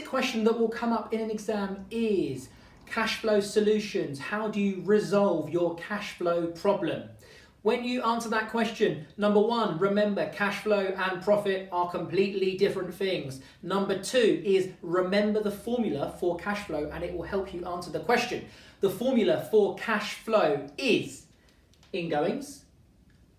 classic question that will come up in an exam is cash flow solutions. How do you resolve your cash flow problem? When you answer that question, number one, remember cash flow and profit are completely different things. Number two is remember the formula for cash flow and it will help you answer the question. The formula for cash flow is ingoings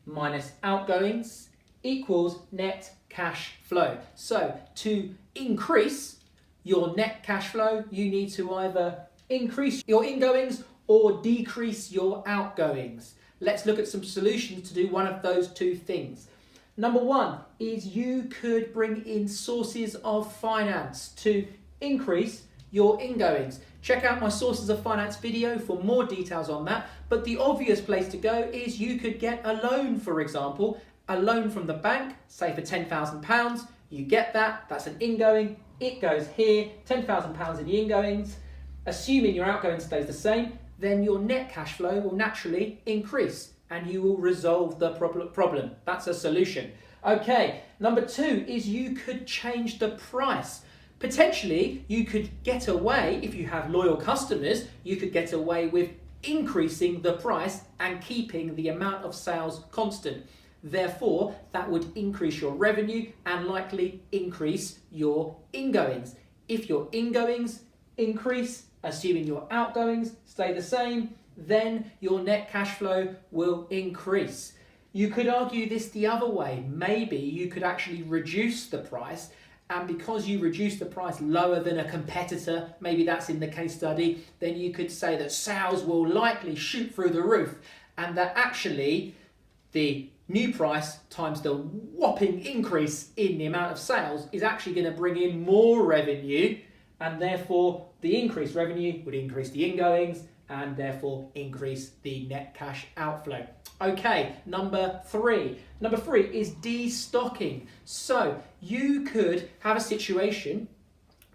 minus outgoings equals net cash flow. So to increase your net cash flow, you need to either increase your ingoings or decrease your outgoings. Let's look at some solutions to do one of those two things. Number one is you could bring in sources of finance to increase your ingoings. Check out my sources of finance video for more details on that. But the obvious place to go is you could get a loan, for example, a loan from the bank, say for £10,000. You get that, that's an ingoing, it goes here, £10,000 in the ingoings. Assuming your outgoing stays the same, then your net cash flow will naturally increase and you will resolve the problem. That's a solution. Okay, number two is you could change the price. Potentially, you could get away, if you have loyal customers, you could get away with increasing the price and keeping the amount of sales constant. Therefore, that would increase your revenue and likely increase your ingoings. If your ingoings increase, assuming your outgoings stay the same, then your net cash flow will increase. You could argue this the other way. Maybe you could actually reduce the price, and because you reduce the price lower than a competitor, maybe that's in the case study, then you could say that sales will likely shoot through the roof and that actually the new price times the whopping increase in the amount of sales is actually going to bring in more revenue, and therefore the increased revenue would increase the ingoings and therefore increase the net cash outflow. Okay, number three. Number three is destocking. So you could have a situation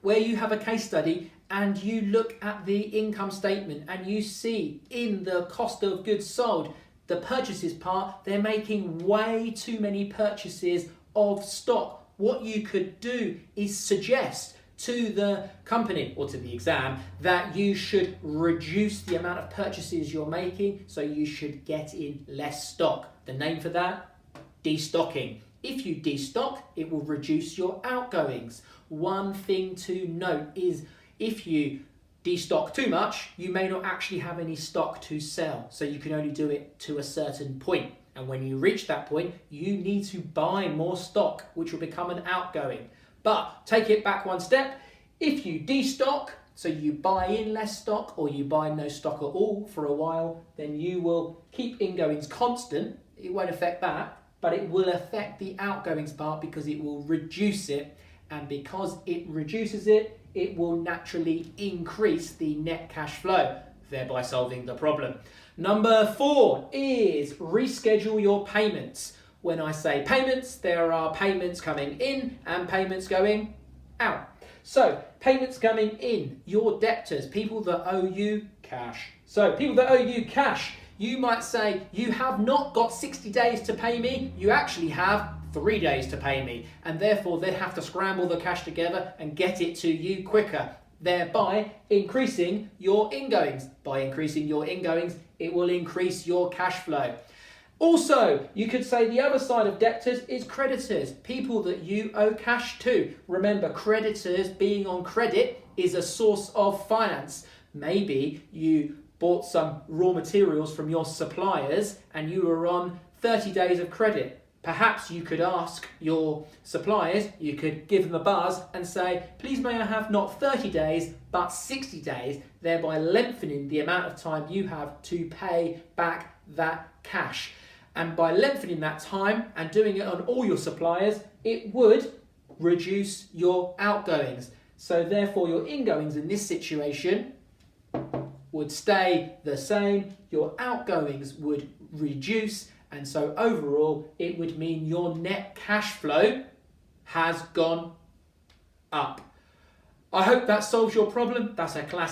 where you have a case study and you look at the income statement and you see in the cost of goods sold, the purchases part, they're making way too many purchases of stock. What you could do is suggest to the company or to the exam that you should reduce the amount of purchases you're making, so you should get in less stock. The name for that? Destocking. If you destock, it will reduce your outgoings. One thing to note is if you destock too much, you may not actually have any stock to sell, so you can only do it to a certain point. And when you reach that point, you need to buy more stock, which will become an outgoing. But take it back one step. If you destock, so you buy in less stock or you buy no stock at all for a while, then you will keep ingoings constant. It won't affect that, but it will affect the outgoings part because it will reduce it. And because it reduces it, it will naturally increase the net cash flow, thereby solving the problem. Number four is reschedule your payments. When I say payments, there are payments coming in and payments going out. So payments coming in, your debtors, people that owe you cash. So people that owe you cash, you might say, you have not got 60 days to pay me, you actually have 3 days to pay me. And therefore they have to scramble the cash together and get it to you quicker, thereby increasing your ingoings. By increasing your ingoings, it will increase your cash flow. Also, you could say the other side of debtors is creditors, people that you owe cash to. Remember, creditors being on credit is a source of finance. Maybe you bought some raw materials from your suppliers and you were on 30 days of credit. Perhaps you could ask your suppliers, you could give them a buzz and say, please may I have not 30 days, but 60 days, thereby lengthening the amount of time you have to pay back that cash. And by lengthening that time and doing it on all your suppliers, it would reduce your outgoings. So therefore your ingoings in this situation would stay the same, your outgoings would reduce, and so overall it would mean your net cash flow has gone up. I hope that solves your problem. That's a classic